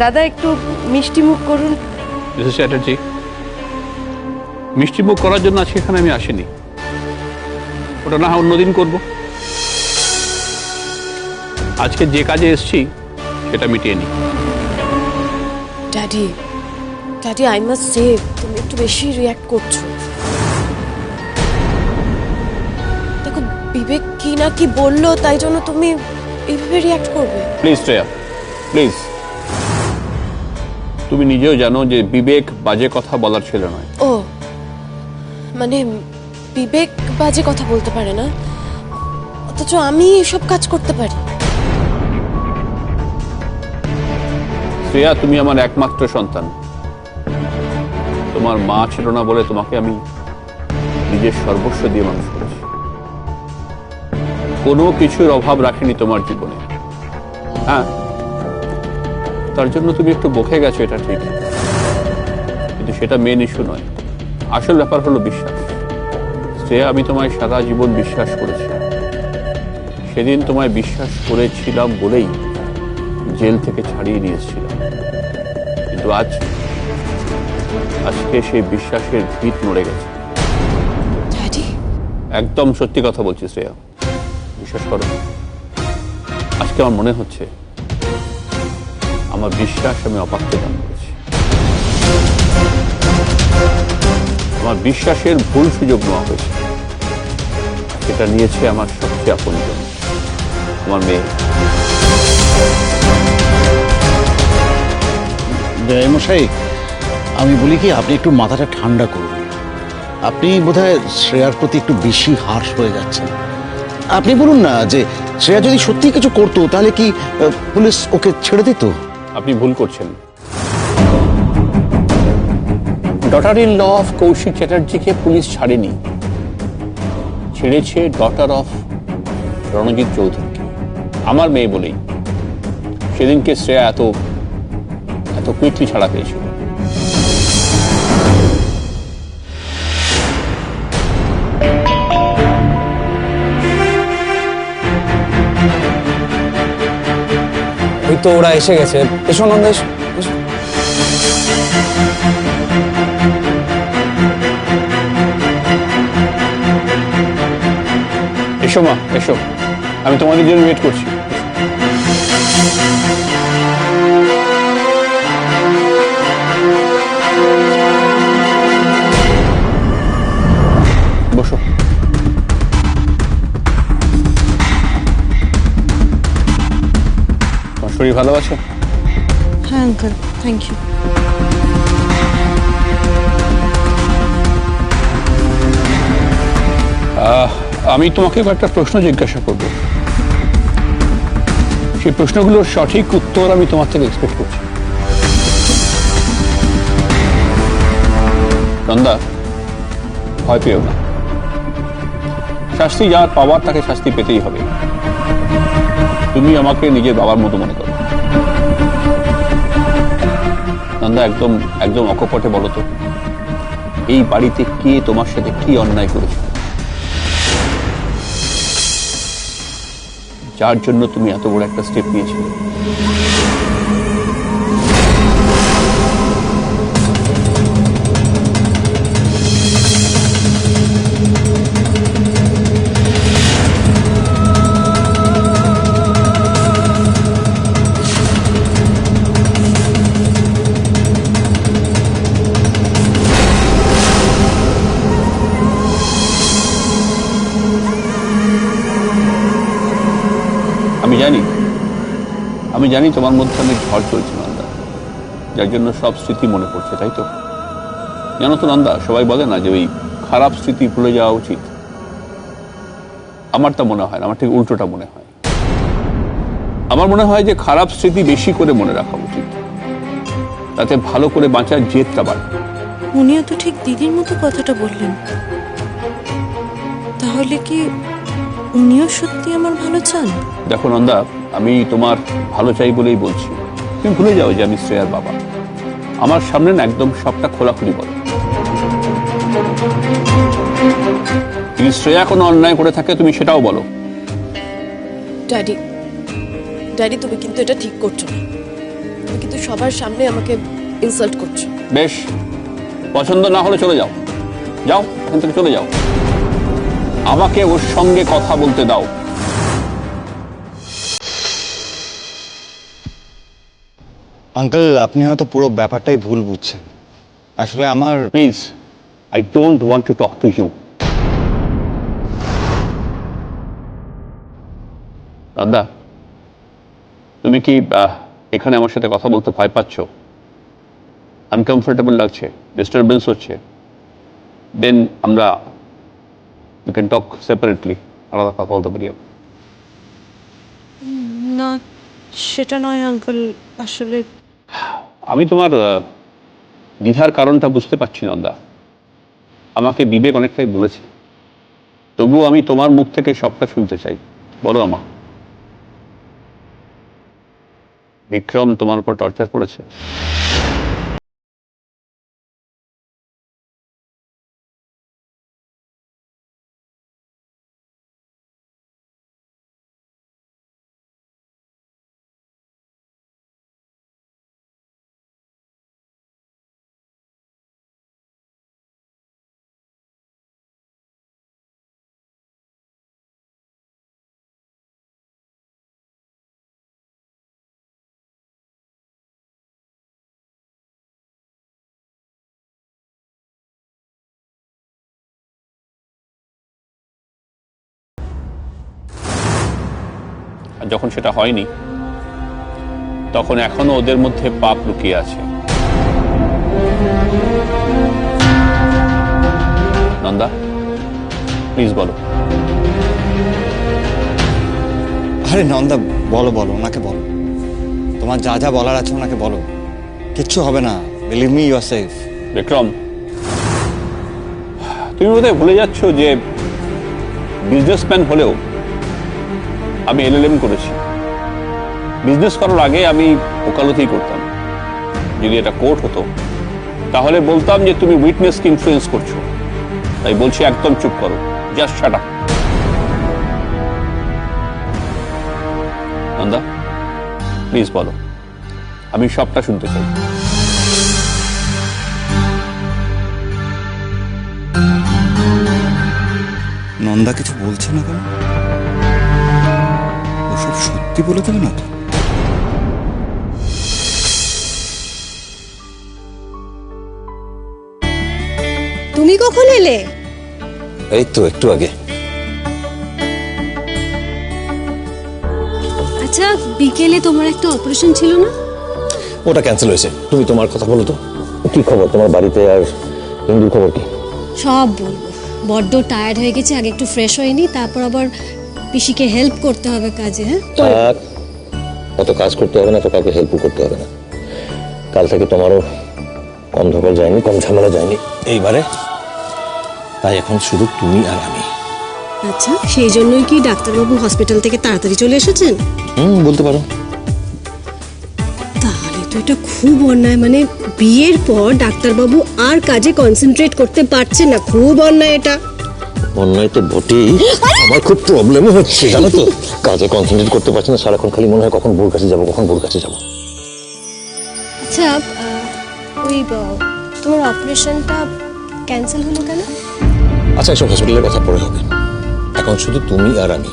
দাদা একটু মিষ্টি মুখ করুন। মিসেস চ্যাটার্জি, মিষ্টি মুখ করার জন্য আজকে এখানে আমি আসিনি, ওটা না হয় অন্যদিন করব। আজকে যে কাজে এসেছি সেটা মিটিয়ে নি। Daddy daddy I must say তুমি একটু বেশি রিয়্যাক্ট করছো। দেখো বিবেক কি না কি বললো তাই জন্য তুমি এইভাবে রিয়্যাক্ট করবে? Please Shreya, please. তুমি নিজেও জানো যে বিবেক বাজে কথা বলার ছেলে নয়। ও মানে বিবেক বাজে কথা বলতে পারে না, অথচ আমি এসব কাজ করতে পারি। শ্রেয়া, তুমি আমার একমাত্র সন্তান। তোমার মা ছিল না বলে তোমাকে আমি নিজের সর্বস্ব দিয়ে মানুষ করেছি। কোনো কিছুর অভাব রাখিনি তোমার জীবনে। হ্যাঁ, তার জন্য তুমি একটু বকে গেছো, এটা ঠিক, কিন্তু সেটা মেন ইস্যু নয়। আসল ব্যাপার হলো বিশ্বাস। শ্রেয়া, আমি তোমায় সারা জীবন বিশ্বাস করেছি। সেদিন তোমায় বিশ্বাস করেছিলাম বলেই জেল থেকে ছাড়িয়ে নিয়ে এসেছিলাম, কিন্তু আজকে সেই বিশ্বাসের ভিত নড়ে গেছে। ড্যাডি একদম সত্যি কথা বলছি শ্রেয়া, বিশ্বাস করো। আজকে আমার মনে হচ্ছে আমার বিশ্বাস আমি অপাত্র দান করেছি। আমার বিশ্বাসের ভুল সুযোগ নেওয়া হয়েছে। এটা নিয়েছে আমার সবচেয়ে আপনজন, আমার মেয়ে। মশাই, আমি বলি কি, আপনি একটু মাথাটা ঠান্ডা করুন। আপনি বোধহয় শ্রেয়ার প্রতি একটু বেশি হার্শ হয়ে যাচ্ছেন। আপনি বলুন না যে শ্রেয়া যদি সত্যি কিছু করতো তাহলে কি পুলিশ ওকে ছেড়ে দিত? আপনি ভুল করছেন। Daughter in law of Kaushik চ্যাটার্জিকে পুলিশ ছাড়েনি, ছেড়েছে ডটার অফ রণজিৎ চৌধুরীকে, আমার মেয়ে বলেই। সেদিনকে শ্রেয়া এত কুইকলি ছাড়া পেয়েছিল। ওই তো ওরা এসে গেছে। এসো নন্দা, এসো। এসো মা, এসো, আমি তোমাদের জন্য ওয়েট করছি। বসো। তোমার শরীর ভালো আছে? হ্যাঁ আঙ্কেল, থ্যাংক ইউ। আমি তোমাকে কয়েকটা প্রশ্ন জিজ্ঞাসা করব। সেই প্রশ্নগুলোর সঠিক উত্তর আমি তোমার থেকে এক্সপেক্ট করছি। নন্দা, ভয় পেও না। শাস্তি যার পাওয়ার তাকে শাস্তি পেতেই হবে। তুমি আমাকে নিজের বাবার মতো মনে করো। নন্দা, একদম একদম অকপটে বলো তো, এই বাড়িতে কে তোমার সাথে কি অন্যায় করেছে, যার জন্য তুমি এত বড় একটা স্টেপ নিয়েছিলে? আমি জানি তোমার মধ্যে অনেক ঝড় চলছে নন্দা, যার জন্য সব স্মৃতি মনে পড়ছে, তাই তো? জানো তো নন্দা, সবাই বলে না যে ওই খারাপ স্মৃতি ভুলে যাওয়া উচিত। আমার তা মনে হয় না, আমার ঠিক উল্টোটা মনে হয়। আমার মনে হয় যে খারাপ স্মৃতি বেশি করে মনে রাখা উচিত, তাতে ভালো করে বাঁচার জেদটা বাড়ে। উনিও তো ঠিক দিদির মতো কথাটা বললেন। তাহলে কি উনিও সত্যি আমার ভালো চান? দেখো নন্দা, আমি তোমার ভালো চাই বলেই বলছি। তুমি ভুলে যাও যে আমি শ্রেয়ার বাবা। আমার সামনে না একদম সবটা খোলাখুলি বলো। যদি শ্রেয়া কোনো অন্যায় করে থাকে তুমি সেটাও বলো। ড্যাডি ড্যাডি তুমি কিন্তু এটা ঠিক করছো না। তুমি কিন্তু সবার সামনে আমাকে ইনসাল্ট করছো। বেশ, পছন্দ না হলে চলে যাও, যাও এখান থেকে চলে যাও, আমাকে ওর সঙ্গে কথা বলতে দাও। আঙ্কেল, আপনি হয়তো পুরো ব্যাপারটাই ভুল বুঝছেন। আসলে আমার please, I don't want to talk to you. দাদা, তুমি কি এখানে আমার সাথে কথা বলতে ভয় পাচ্ছ? আনকমফোর্টেবল লাগছে, ডিস্টারবেন্স হচ্ছে? দেন আমরা ইউ ক্যান টক সেপারেটলি, আলাদা কথা বলতে পারি। না, সেটা নয় আঙ্কেল, আসলে আমি তোমার দ্বিধার কারণটা বুঝতে পারছি নন্দা। আমাকে বিবেক অনেকটাই বলেছে, তবুও আমি তোমার মুখ থেকে সবটা শুনতে চাই। বলো আমা, বিক্রম তোমার উপর টর্চার করেছে? আর যখন সেটা হয়নি, তখন এখনো ওদের মধ্যে পাপ লুকিয়ে আছে। নন্দা, প্লিজ বলো। আরে নন্দা, বলো বলো, ওনাকে বলো। তোমার যা যা বলার আছে ওনাকে বলো, কিচ্ছু হবে না। Believe me, you are safe. Vikram, তুমি বোধহয় ভুলে যাচ্ছ যে বিজনেসম্যান হলেও আমি LLM করেছি। বিজনেস করার আগে আমি ওকালতি করতাম। যদি এটা কোর্ট হতো তাহলে বলতাম যে তুমি উইটনেসকে ইনফ্লুয়েন্স করছো। তাই বলছি, একদম চুপ করো, just shut up. Nanda, please বলো, আমি সবটা শুনতে চাই। নন্দা কিছু বলছে না কেন? ওসব সত্যি বলে দেবে না তো? তুমি কখন এলে? এই তো একটু আগে। আচ্ছা, বিকেলে তোমার একটা অপারেশন ছিল না? ওটা ক্যান্সেল হয়েছে। তুমি তোমার কথা বলো তো, কি খবর তোমার বাড়িতে? আর হিন্দুর খবর কি? সব বলবো। বড্ড টায়ার্ড হয়ে গেছে, আগে একটু ফ্রেশ হয়ে নি, তারপর আবার পিসিকে হেল্প করতে হবে কাজে। হ্যাঁ, আর অত কাজ করতে হবে না তো, কাউকে হেল্পও করতে হবে না। কাল থেকে তোমারও কম ধকল যায়নি, কম ঝামেলা যায়নি এইবারে। তাই এখন শুধু তুমি আর আমি। আচ্ছা, সেই জন্যই কি ডাক্তারবাবু হসপিটাল থেকে তাড়াতাড়ি চলে এসেছেন? বলতে পারো। তাহলে তো এটা খুব অন্যায়, মানে বিয়ের পর ডাক্তারবাবু আর কাজে কনসেন্ট্রেট করতে পারছেন না, খুব অন্যায় এটা। অন্যায় তো বটেই, আমার খুব প্রবলেমও হচ্ছে জানো তো। কাজে কনসেন্ট্রেট করতে পারছি না, সারাক্ষণ খালি মনে হয় কখন বোর কাছে যাবো, কখন বোর কাছে যাবো। আচ্ছা, ওই তোমার অপারেশনটা ক্যান্সেল হলো কেন? আচ্ছা, এসব হসপিটালের কথা পরে হবে। এখন শুধু তুমি আর আমি।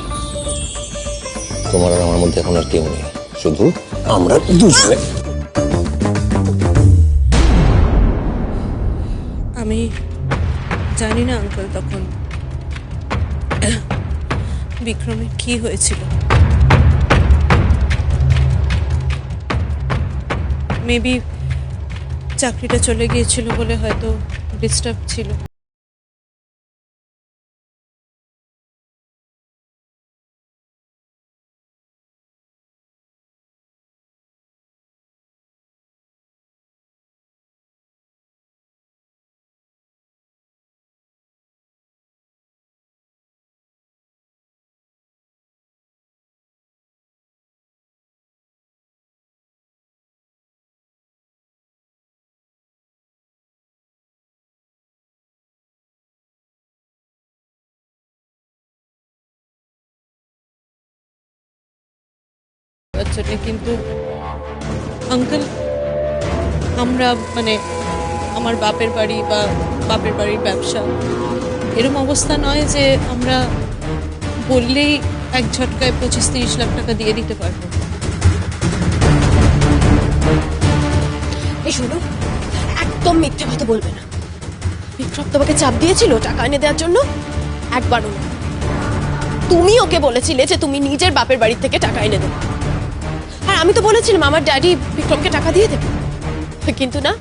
তোমার আর আমার মধ্যে এখন আর কেউ নেই, শুধু আমরা দুজনে। আমি জানি না আঙ্কেল তখন বিক্রমের কি হয়েছিল। মেবি চাকরিটা চলে গিয়েছিল বলে হয়তো ডিস্টার্ব ছিল। জন্য কিন্তু আঙ্কেল আমরা মানে আমার বাপের বাড়ি বা বাপের বাড়ির ব্যবসা এরকম অবস্থা নয় যে আমরা বললেই এক ঝটকায় 25-30 লাখ টাকা দিয়ে দিতে পারবো। এই শোনো, একদম মিথ্যে কথা বলবে না। বিক্রম তোমাকে চাপ দিয়েছিল টাকা এনে দেওয়ার জন্য? একবারও না। তুমি ওকে বলেছিলে যে তুমি নিজের বাপের বাড়ি থেকে টাকা এনে দেবে, আর আমি তো বলেছিলাম আমার ড্যাডি বিক্রমকে টাকা দিয়ে দেবে। কিন্তু না,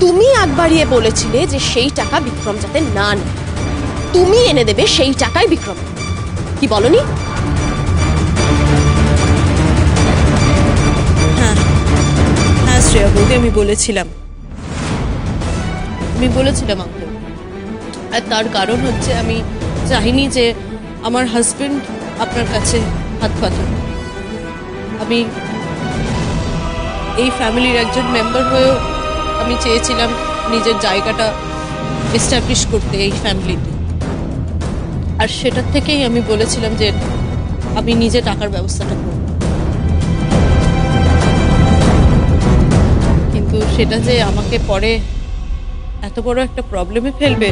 তুমি আগ বাড়িয়ে বলেছিলে যে সেই টাকা বিক্রম যাতে না নেয়, তুমি এনে দেবে সেই টাকায় বিক্রম। কি বলনি? হ্যাঁ হ্যাঁ শ্রেয়া বৌদি, আমি বলেছিলাম আঙ্কেল। আর তার কারণ হচ্ছে আমি চাইনি যে আমার হাজবেন্ড আপনার কাছে হাত পাতুন। আমি এই ফ্যামিলির একজন মেম্বার হয়েও আমি চেয়েছিলাম নিজের জায়গাটা এস্টাবলিশ করতে এই ফ্যামিলিতে। আর সেটার থেকেই আমি বলেছিলাম যে আমি নিজে টাকার ব্যবস্থাটা করব। কিন্তু সেটা যে আমাকে পরে এত বড় একটা প্রবলেমে ফেলবে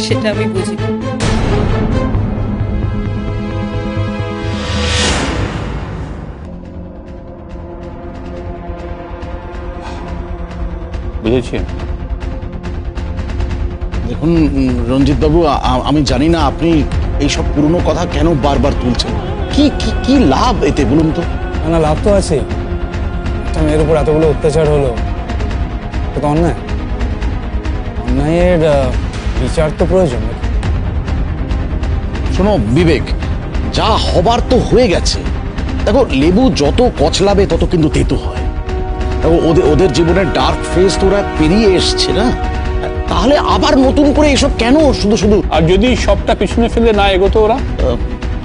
সেটা আমি বুঝি। বুঝেছি। দেখুন রঞ্জিত বাবু, আমি জানি না আপনি এইসব পুরনো কথা কেন বারবার তুলছেন। কি কি কি লাভ এতে বলুন তো? না, লাভ তো আছে। একটা মেয়ের উপর এতগুলো অত্যাচার হলো, এটা তো অন্যায়। অন্যায়ের বিচার তো প্রয়োজন। শোনো বিবেক, যা হবার তো হয়ে গেছে। দেখো, লেবু যত কচলাবে তত কিন্তু তেতো হয়। দেখো, ওদের জীবনের ডার্ক ফেজ তো ওরা পেরিয়ে এসছে না, তাহলে আবার নতুন করে এসব কেন শুধু শুধু? আর যদি সবটা পিছনে ফেলে না এগোতো ওরা,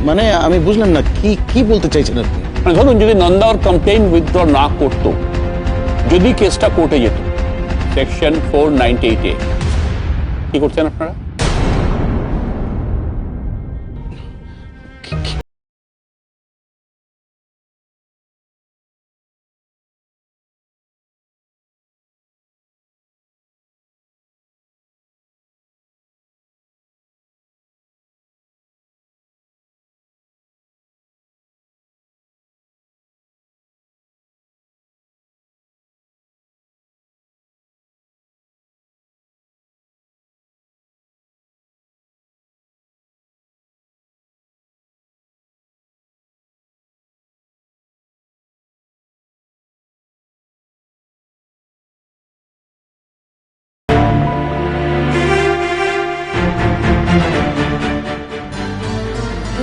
মানে আমি বুঝলাম না কি কি বলতে চাইছেন আপনি? মানে ধরুন যদি নন্দা ওর কমপ্লেইন উইথড্র না করতো, যদি কেসটা কোর্টে যেত সেকশন 498A, কি করছেন আপনারা?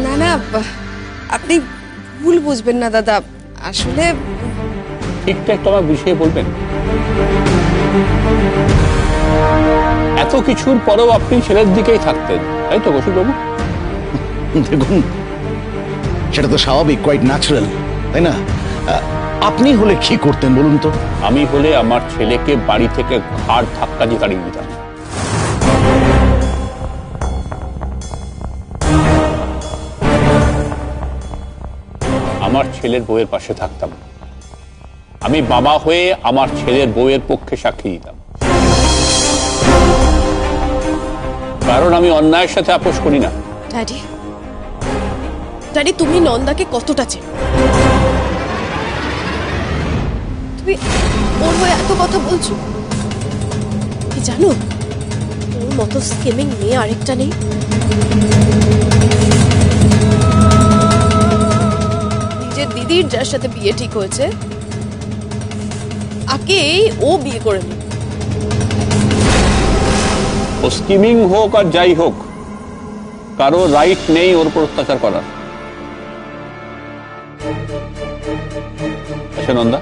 না না, আপনি ভুল বুঝবেন না দাদা, আসলে ঠিকটা একটু আমার বুঝিয়ে বলবেন। এত কিছুর পরেও আপনি ছেলের দিকেই থাকতেন, তাই তো কৌশিকবাবু? দেখুন, সেটা তো স্বাভাবিক, কোয়াইট ন্যাচারাল, তাই না? আপনি হলে কি করতেন বলুন তো? আমি হলে আমার ছেলেকে বাড়ি থেকে ঘাড় ধাক্কা দিয়ে তাড়িয়ে দিতাম। আমার ছেলের বউয়ের পাশে থাকতাম। আমি বাবা হয়ে আমার ছেলের বউয়ের পক্ষে সাক্ষী দিতাম, কারণ আমি অন্যায়ের সাথে আপোষ করি না। ড্যাডি, ড্যাডি, তুমি নন্দাকে কতটা চেনো? তুমি ওর হয়ে এত কথা বলছো। কি জানো, ওর মতো স্কিমিং মেয়ে আরেকটা নেই। নিজের দিদির যার সাথে বিয়ে ঠিক হয়েছে তাকেই ও বিয়ে করে নি। ও স্কিমিং হোক আর যাই হোক, কারো রাইট নেই ওর উপর অত্যাচার করার। আচ্ছা নন্দা,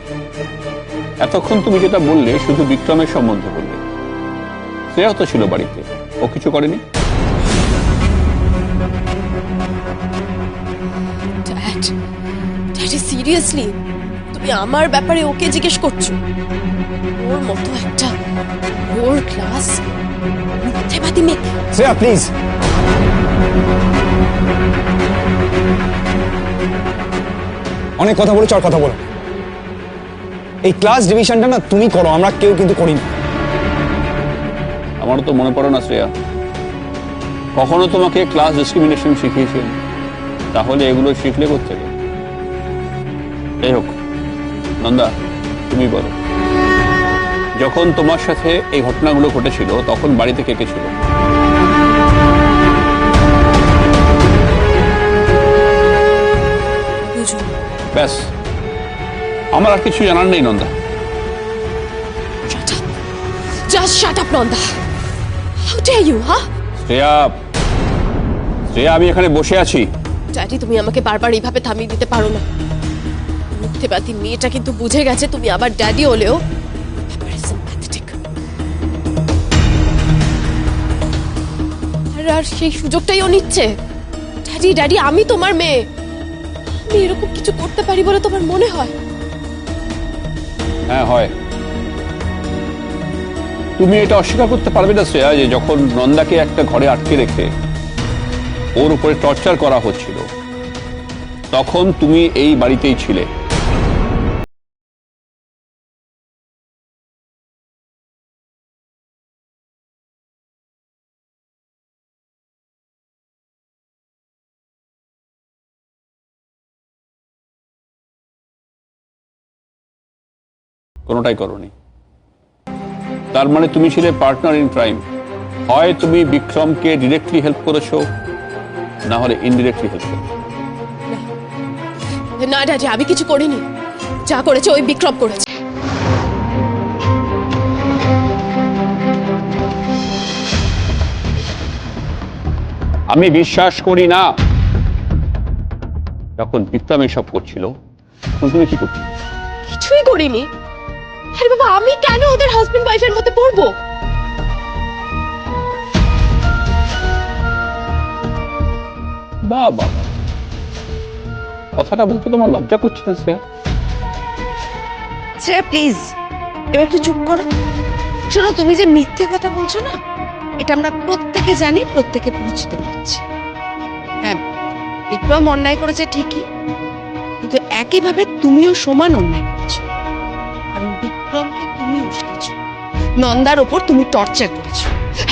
এতক্ষণ তুমি যেটা বললে শুধু বিক্রমের সম্বন্ধে বললে, শ্রেয়া তো ছিল বাড়িতে, ও কিছু করেনি? ড্যাডি, সিরিয়াসলি তুমি আমার ব্যাপারে ওকে জিজ্ঞেস করছো? ওর মতো একটা ওর ক্লাস মিথ্যেবাদী মেয়ে। শ্রেয়া প্লিজ। অনেক কথা বলেছ, আর কথা বলো। এই ক্লাস ডিভিশনটা না তুমি করো, আমরা কেউ কিন্তু করি না। আমারও তো মনে পড়ে না শ্রেয়া, কখনো তোমাকে ক্লাস ডিসক্রিমিনেশন শিখিয়েছি? তাহলে এগুলো শিখলে কোত্থেকে? যাই হোক নন্দা, তুমি বলো, যখন তোমার সাথে এই ঘটনাগুলো ঘটেছিল তখন বাড়িতে কে কে ছিল? ব্যাস, আমার আর কিছু জানার নেই Nanda. Just shut up Nanda. How dare you? Shreya, Shreya, আমি এখানে বসে আছি। ড্যাডি, তুমি আমাকে বারবার এইভাবে থামিয়ে দিতে পারো না। মিথ্যেবাদী মেয়েটা কিন্তু বুঝে গেছে তুমি আবার ড্যাডি হলেও sympathetic। আর সেই সুযোগটাই ও নিচ্ছে। ড্যাডি ড্যাডি, আমি তোমার মেয়ে, আমি এরকম কিছু করতে পারি বলে তোমার মনে হয়? হ্যাঁ হয়। তুমি এটা অস্বীকার করতে পারবে না শ্রেয়া যে যখন নন্দাকে একটা ঘরে আটকে রেখে ওর উপরে টর্চার করা হচ্ছিল তখন তুমি এই বাড়িতেই ছিলে। কোনোটাই করোনি। তার মানে তুমি ছিলে পার্টনার ইন ক্রাইম। হয় তুমি বিক্রমকে ডিরেক্টলি হেল্প করেছো, না হলে ইনডিরেক্টলি হেল্প করেছো। না ড্যাডি, আমি কিছু করিনি। যা করেছে ওই বিক্রম করেছে। আমি বিশ্বাস করি না। যখন বিক্রম এসব করছিল তখন তুমি কি করছো? কিছুই করিনি। আরে বাবা, আমি কেন ওদের হাজবেন্ড ওয়াইফের মধ্যে পড়বো? বাবা, কথাটা বলতে তোমার লজ্জা করছে না শ্রেয়া? শ্রেয়া প্লিজ এবার একটু চুপ করো। শোনো, তুমি যে মিথ্যে কথা বলছো না, এটা আমরা প্রত্যেকে জানি, প্রত্যেকে বুঝতে পারছি। হ্যাঁ, বিক্রম অন্যায় করেছে ঠিকই, কিন্তু একইভাবে তুমিও সমান অন্যায় করেছো। কারণ বিক্রমকে তুমি উস্কেছো, নন্দার ওপর তুমি টর্চার করেছো।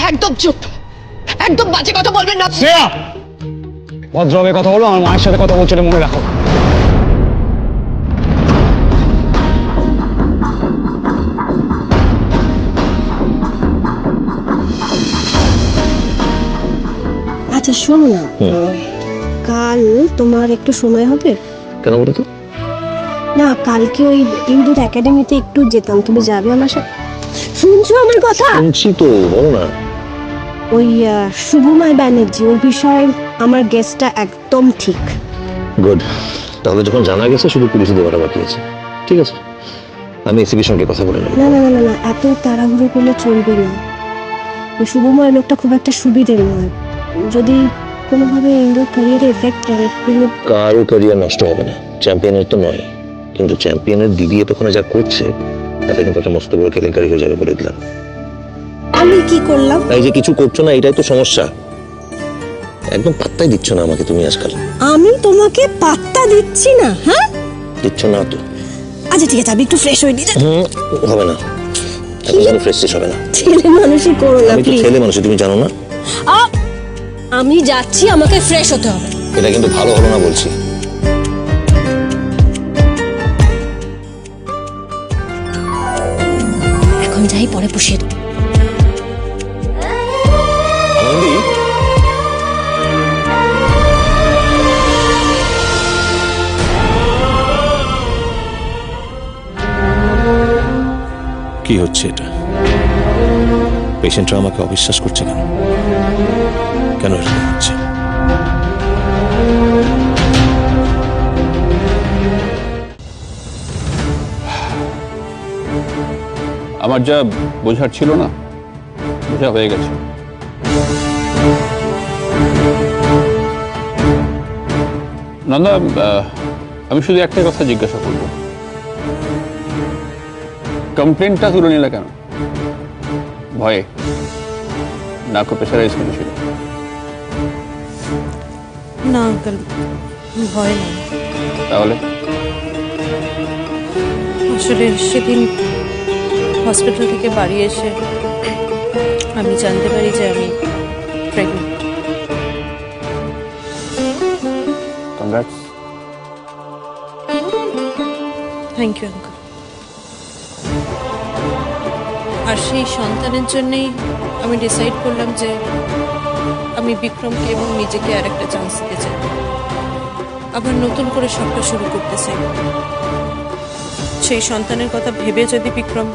একদম চুপ, একদম বাজে কথা বলবেন না। শ্রেয়া, ভদ্রভাবে কথা বলো, আমার মায়ের সাথে কথা বলছো, এটা মনে রাখো। আচ্ছা শোনো না, কাল তোমার একটু সময় হবে? কেন বলো তো? না, কালকে ওই ইন্দুর একাডেমিতে একটু যেতাম, তুমি যাবে আমার সাথে? শুনছো আমার কথা? শুনছি তো, বলো না। ওই শুভময় ব্যানার্জি, ওর বিষয়ে আমার গেসটা একদম ঠিক। গুড, তাহলে যখন জানা গেছে শুধু পুলিশে দেওয়াটা বাকি আছে। ঠিক আছে, আমি এসিপির সঙ্গে কথা বলে নেব। না না না না না, এত তাড়াহুড়ো করলে চলবে না। ওই শুভময় লোকটা খুব একটা সুবিধের নয়। যদি কোনোভাবে ইন্দুর ক্যারিয়ারে এফেক্ট করে, কারো ক্যারিয়ার নষ্ট হবে না, চ্যাম্পিয়নের তো নয়, কিন্তু চ্যাম্পিয়নের দিদি এতক্ষণে যা করছে তাতে কিন্তু একটা মস্ত বড় কেলেঙ্কারি হয়ে যাবে বলে দিলাম। আমি কি করলাম? এই যে কিছু করছো না, এটাই তো সমস্যা। একদম পাত্তাই দিচ্ছ না আমাকে তুমি আজকাল। আমি তোমাকে পাত্তা দিচ্ছি না? হ্যাঁ, দিচ্ছ না তো। আচ্ছা ঠিক আছে, আমি একটু ফ্রেশ হয়ে নিই। হবে না, এখন যেন ফ্রেশ হবে না। ছেলে মানুষই করো না আমি তো প্লিজ। ছেলে মানুষ, তুমি জানো না? আমি যাচ্ছি, আমাকে ফ্রেশ হতে হবে। এটা কিন্তু ভালো হলো না বলছি। এখন যাই, পরে পুষিয়ে দেবো। আনন্দি, কি হচ্ছে এটা? পেশেন্টরা আমাকে অবিশ্বাস করছে কেন? কেন এরকম হচ্ছে? আমার যা বোঝার ছিল না, বোঝা হয়ে গেছে। নন্দা, আমি শুধু একটাই কথা জিজ্ঞাসা করব, কমপ্লেনটা তুলে নিলে কেন? ভয়ে? নাকো প্রেশারাইজ করেছিল? না আঙ্কেল, ভয় নেই। তাহলে আসলে সেদিন হসপিটাল থেকে বাড়ি এসে আমি জানতে পারি যে আমি pregnant. Congrats. Thank you uncle. আর সেই সন্তানের জন্যেই আমি ডিসাইড করলাম যে আমি বিক্রমকে এবং নিজেকে আর একটা চান্স দিতে চাই, আবার নতুন করে সবটা শুরু করতে চাই। সেই সন্তানের কথা ভেবে যদি বিক্রম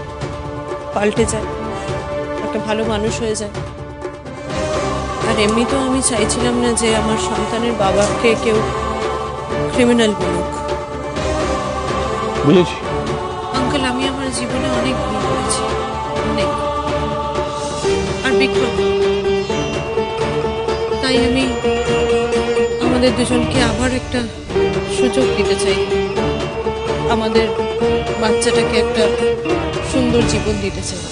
পাল্টে যায়, একটা ভালো মানুষ হয়ে যায়। আর এমনিতেও আমি চাইছিলাম না যে আমার সন্তানের বাবাকে কেউ ক্রিমিনাল বলুক। বুঝেছি। আঙ্কেল, আমি আমার জীবনে অনেক ভুল করেছি, অনেক। আর বিক্রম, তাই আমি আমাদের দুজনকে আবার একটা সুযোগ দিতে চাই, আমাদের বাচ্চাটাকে একটা সুন্দর জীবন দিতে চাই।